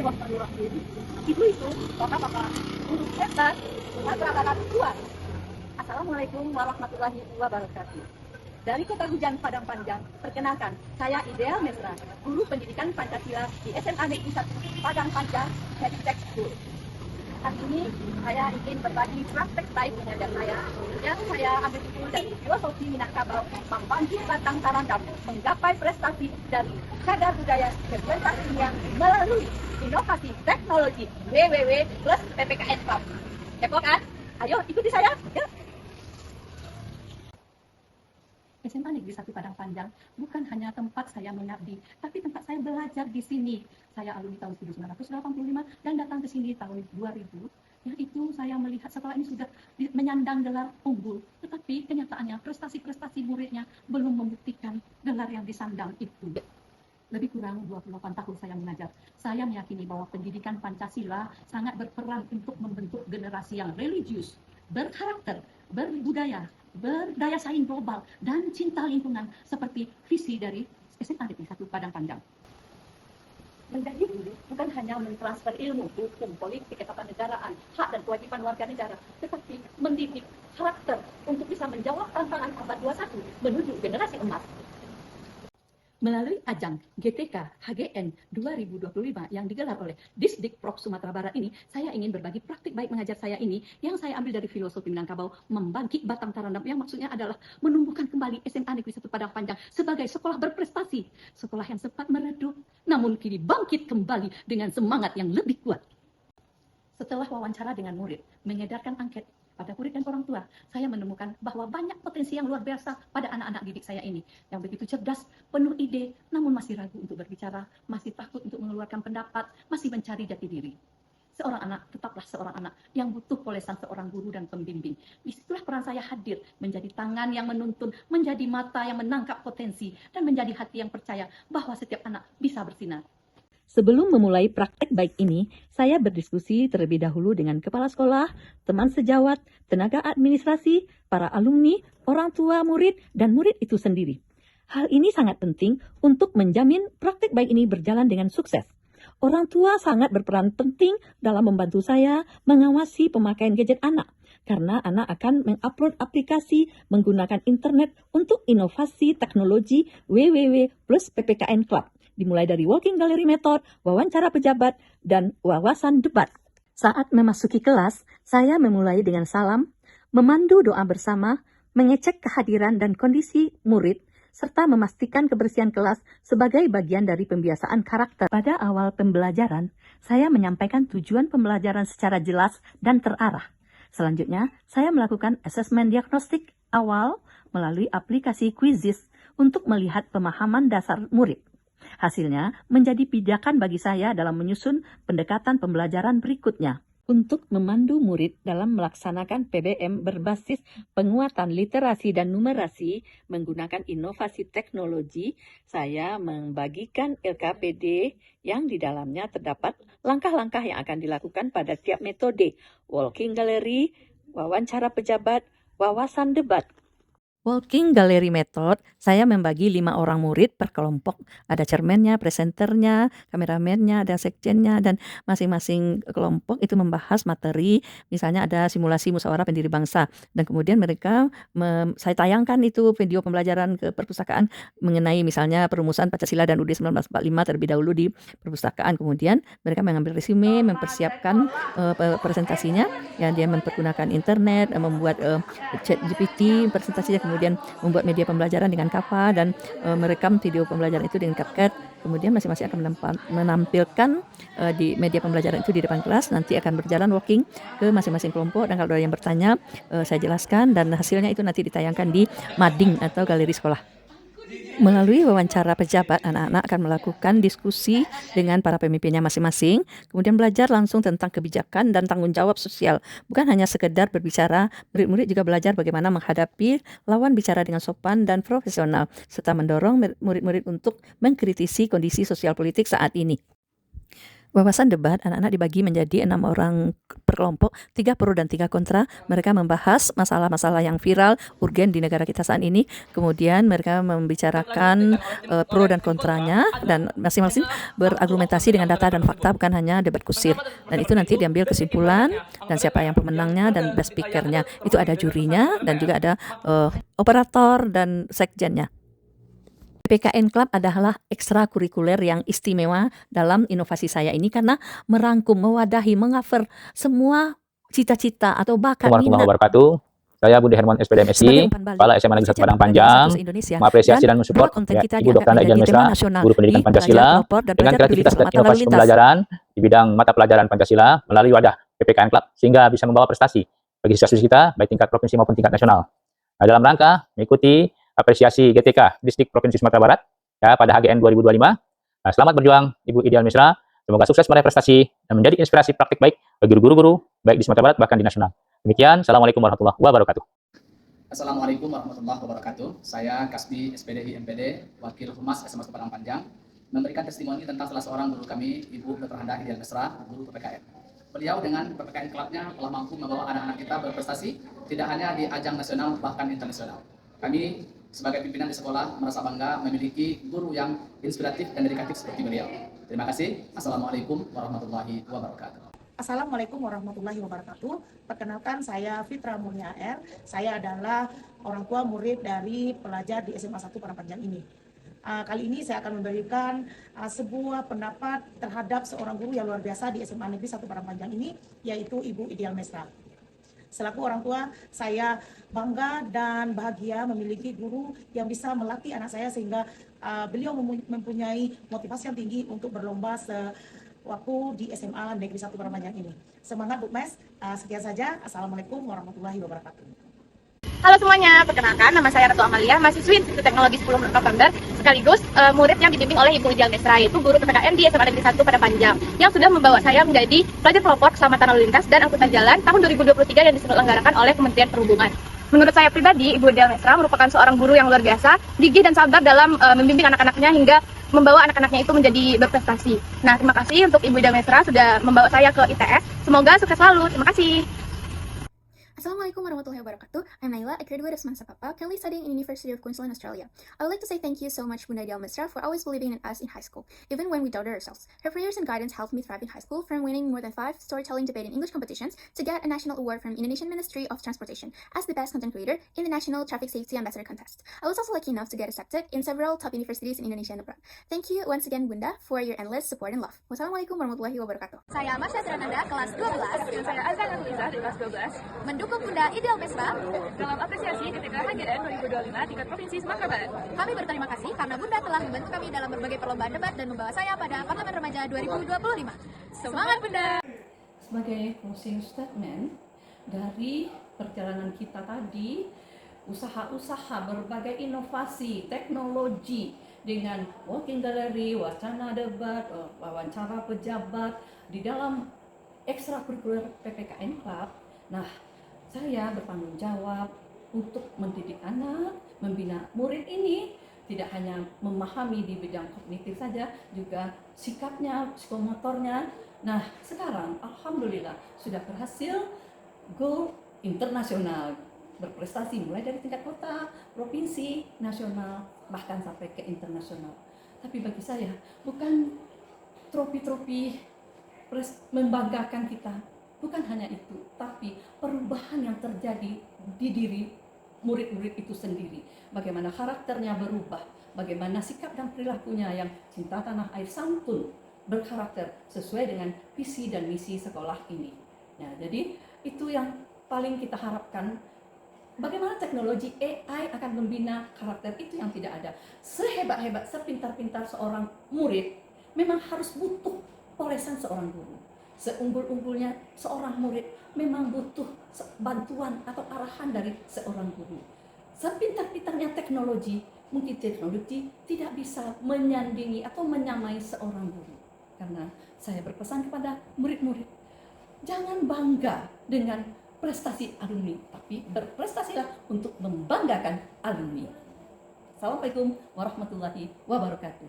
Bismillahirrahmanirrahim. Ibu-ibu, bapak-bapak, guru besar, anak-anak tua. Assalamualaikum warahmatullahi wabarakatuh. Dari Kota Hujan Padang Panjang, perkenalkan, saya Ideal Mesra, guru pendidikan Pancasila di SMA Negeri 1 Padang Panjang, Meditech School. Hari ini saya ingin berbagi praktek baik mengajar saya yang saya ambil itu dari filosofi Minangkabau, membangkit batang Tarandam, menggapai prestasi dari cadar budaya ke pentas dunia melalui inovasi teknologi www plus PPKN Club. Kepo kan? Ayo ikuti saya. Ya. SMA Negeri 1 Padang Panjang bukan hanya tempat saya mengabdi, tapi tempat saya belajar di sini. Saya alumni tahun 1985 dan datang ke sini tahun 2000. Yaitu saya melihat sekolah ini sudah menyandang gelar unggul, tetapi kenyataannya prestasi-prestasi muridnya belum membuktikan gelar yang disandang itu. Lebih kurang 28 tahun saya mengajar. Saya meyakini bahwa pendidikan Pancasila sangat berperan untuk membentuk generasi yang religius, berkarakter, berbudaya, berdaya saing global, dan cinta lingkungan seperti visi dari SMA Negeri 1 Padang Panjang. Menjadi guru bukan hanya mentransfer ilmu, hukum, politik, ketatanegaraan, hak dan kewajiban warga negara, tetapi mendidik karakter untuk bisa menjawab tantangan abad 21 menuju generasi emas. Melalui ajang GTK HGN 2025 yang digelar oleh Disdikprok Sumatera Barat ini, saya ingin berbagi praktik baik mengajar saya ini yang saya ambil dari filosofi Minangkabau, membangkit batang Tarandam, yang maksudnya adalah menumbuhkan kembali SMA Negeri 1 Padang Panjang sebagai sekolah berprestasi, sekolah yang sempat meredup, namun kini bangkit kembali dengan semangat yang lebih kuat. Setelah wawancara dengan murid, mengedarkan angket pada murid dan orang tua, saya menemukan bahwa banyak potensi yang luar biasa pada anak-anak didik saya ini, yang begitu cerdas, penuh ide, namun masih ragu untuk berbicara, masih takut untuk mengeluarkan pendapat, masih mencari jati diri. Seorang anak tetaplah seorang anak yang butuh polesan seorang guru dan pembimbing. Disitulah peran saya hadir, menjadi tangan yang menuntun, menjadi mata yang menangkap potensi, dan menjadi hati yang percaya bahwa setiap anak bisa bersinar. Sebelum memulai praktek baik ini, saya berdiskusi terlebih dahulu dengan kepala sekolah, teman sejawat, tenaga administrasi, para alumni, orang tua murid, dan murid itu sendiri. Hal ini sangat penting untuk menjamin praktek baik ini berjalan dengan sukses. Orang tua sangat berperan penting dalam membantu saya mengawasi pemakaian gadget anak, karena anak akan mengupload aplikasi menggunakan internet untuk inovasi teknologi www plus PPKN Club, dimulai dari walking gallery method, wawancara pejabat, dan wawasan debat. Saat memasuki kelas, saya memulai dengan salam, memandu doa bersama, mengecek kehadiran dan kondisi murid, serta memastikan kebersihan kelas sebagai bagian dari pembiasaan karakter. Pada awal pembelajaran, saya menyampaikan tujuan pembelajaran secara jelas dan terarah. Selanjutnya, saya melakukan asesmen diagnostik awal melalui aplikasi Quizzes untuk melihat pemahaman dasar murid. Hasilnya menjadi pijakan bagi saya dalam menyusun pendekatan pembelajaran berikutnya. Untuk memandu murid dalam melaksanakan PBM berbasis penguatan literasi dan numerasi menggunakan inovasi teknologi, saya membagikan LKPD yang di dalamnya terdapat langkah-langkah yang akan dilakukan pada tiap metode, walking gallery, wawancara pejabat, wawasan debat. Walking Gallery Method, saya membagi 5 orang murid per kelompok. Ada chairman-nya, presenternya, kameramennya, ada sekjennya, dan masing-masing kelompok itu membahas materi. Misalnya ada simulasi musyawarah pendiri bangsa. Dan kemudian mereka, saya tayangkan itu video pembelajaran ke perpustakaan mengenai misalnya perumusan Pancasila dan UUD 1945 terlebih dahulu di perpustakaan. Kemudian mereka mengambil resume, mempersiapkan presentasinya. Ya, dia mempergunakan internet, membuat chat GPT presentasinya, kemudian membuat media pembelajaran dengan Canva dan merekam video pembelajaran itu dengan CapCut. Kemudian masing-masing akan menampilkan di media pembelajaran itu di depan kelas. Nanti akan berjalan walking ke masing-masing kelompok, dan kalau ada yang bertanya saya jelaskan, dan hasilnya itu nanti ditayangkan di mading atau galeri sekolah. Melalui wawancara pejabat, anak-anak akan melakukan diskusi dengan para pemimpinnya masing-masing, kemudian belajar langsung tentang kebijakan dan tanggung jawab sosial. Bukan hanya sekedar berbicara, murid-murid juga belajar bagaimana menghadapi lawan bicara dengan sopan dan profesional, serta mendorong murid-murid untuk mengkritisi kondisi sosial politik saat ini. Wawasan debat, anak-anak dibagi menjadi 6 orang per kelompok, 3 pro dan 3 kontra. Mereka membahas masalah-masalah yang viral, urgen di negara kita saat ini. Kemudian mereka membicarakan pro dan kontranya, dan masing-masing berargumentasi dengan data dan fakta, bukan hanya debat kusir. Dan itu nanti diambil kesimpulan, dan siapa yang pemenangnya dan best speaker-nya. Itu ada jurinya, dan juga ada operator dan sekjennya. PPKN Club adalah ekstrakurikuler yang istimewa dalam inovasi saya ini karena merangkum, mewadahi, mengover semua cita-cita atau bakat Assalamualaikum minat warahmatullahi wabarakatuh. Saya Budi Hermawan SPD sebagai MSI, umpan balik Kepala SMA Negeri 1 sejak Padang 2021 Panjang, se-Indonesia, mengapresiasi dan bahwa mensupport konten kita Ibu dianggap Dr. Nadia menjadi tema Mesra, nasional Guru di Pendidikan pelajar Pancasila, pelopor dan dengan pelajar peduli kreativitas dan semata lalu inovasi lintas. pembelajaran di bidang mata pelajaran Pancasila melalui wadah PPKN Club, sehingga bisa membawa prestasi bagi siswa-siswi kita, baik tingkat provinsi maupun tingkat nasional. Nah, dalam rangka mengikuti apresiasi GTK Distrik Provinsi Sumatera Barat ya, pada HGN 2025. Nah, selamat berjuang Ibu Ideal Mesra. Semoga sukses meraih prestasi dan menjadi inspirasi praktik baik bagi guru-guru baik di Sumatera Barat bahkan di nasional. Demikian, Assalamualaikum warahmatullahi wabarakatuh. Assalamualaikum warahmatullahi wabarakatuh. Saya Kasbi SPDI MPD, Wakil Humas SMA Padang Panjang, memberikan testimoni tentang salah seorang guru kami, Ibu Dr. Handa Ideal Mesra, guru PPKN. Beliau dengan PPKN Clubnya telah mampu membawa anak-anak kita berprestasi, tidak hanya di ajang nasional, bahkan internasional. Kami sebagai pimpinan di sekolah merasa bangga memiliki guru yang inspiratif dan dedikatif seperti beliau. Terima kasih. Assalamualaikum warahmatullahi wabarakatuh. Assalamualaikum warahmatullahi wabarakatuh. Perkenalkan, saya Fitra Murnia R. Saya adalah orang tua murid dari pelajar di SMA 1 Padang Panjang ini. Kali ini saya akan memberikan sebuah pendapat terhadap seorang guru yang luar biasa di SMA Negeri 1 Padang Panjang ini, yaitu Ibu Ideal Mesra. Selaku orang tua, saya bangga dan bahagia memiliki guru yang bisa melatih anak saya sehingga beliau mempunyai motivasi yang tinggi untuk berlomba waktu di SMA Negeri 1 Padang Panjang ini. Semangat Bu Mes, sekian saja. Assalamualaikum warahmatullahi wabarakatuh. Halo semuanya, perkenalkan nama saya Ratu Amalia, mahasiswi Institut Teknologi 10 November, sekaligus murid yang dibimbing oleh Ibu Ideal Mesra, yaitu guru PPKN di SMA Negeri 1 Padang Panjang, yang sudah membawa saya menjadi pelajar pelopor keselamatan lalu lintas dan angkutan jalan tahun 2023 yang diselenggarakan oleh Kementerian Perhubungan. Menurut saya pribadi, Ibu Ideal Mesra merupakan seorang guru yang luar biasa, gigih dan sabar dalam membimbing anak-anaknya hingga membawa anak-anaknya itu menjadi berprestasi. Nah, terima kasih untuk Ibu Ideal Mesra sudah membawa saya ke ITS. Semoga sukses selalu. Terima kasih. Assalamualaikum warahmatullahi wabarakatuh. I'm Naila, a graduate of Semasa Papa, currently studying in University of Queensland, Australia. I would like to say thank you so much, Bunda Ideal Mesra, for always believing in us in high school, even when we doubted ourselves. Her prayers and guidance helped me thrive in high school, from winning more than 5 storytelling debate and English competitions to get a national award from Indonesian Ministry of Transportation as the best content creator in the National Traffic Safety Ambassador Contest. I was also lucky enough to get accepted in several top universities in Indonesia and abroad. Thank you once again, Bunda, for your endless support and love. Wassalamualaikum warahmatullahi wabarakatuh. Saya Masya Trananda, kelas 12, dan saya Azan Anuliza, dari kelas 12, mendukung Bunda Ideal Mesra dalam apresiasi ketika HGN 2025 tingkat Provinsi Sumatera Barat. Kami berterima kasih karena Bunda telah membantu kami dalam berbagai perlombaan debat dan membawa saya pada Parlemen Remaja 2025. Semangat Bunda! Sebagai closing statement dari perjalanan kita tadi, usaha-usaha berbagai inovasi teknologi dengan walking gallery, wacana debat, wawancara pejabat di dalam ekstrakurikuler PPKN Club. Nah, saya bertanggung jawab untuk mendidik anak, membina murid ini, tidak hanya memahami di bidang kognitif saja, juga sikapnya, psikomotornya. Nah, sekarang alhamdulillah sudah berhasil go internasional, berprestasi mulai dari tingkat kota, provinsi, nasional, bahkan sampai ke internasional. Tapi bagi saya bukan trofi-trofi membanggakan kita, bukan hanya itu, tapi perubahan yang terjadi di diri murid-murid itu sendiri. Bagaimana karakternya berubah, bagaimana sikap dan perilakunya yang cinta tanah air, santun, berkarakter sesuai dengan visi dan misi sekolah ini. Nah, jadi itu yang paling kita harapkan. Bagaimana teknologi AI akan membina karakter itu yang tidak ada. Sehebat-hebat, sepintar-pintar seorang murid, memang harus butuh polesan seorang guru. Seunggul-unggulnya seorang murid memang butuh bantuan atau arahan dari seorang guru. Sepintar-pintarnya teknologi, mungkin teknologi tidak bisa menyandingi atau menyamai seorang guru. Karena saya berpesan kepada murid-murid, jangan bangga dengan prestasi alumni, tapi berprestasilah untuk membanggakan alumni. Assalamualaikum warahmatullahi wabarakatuh.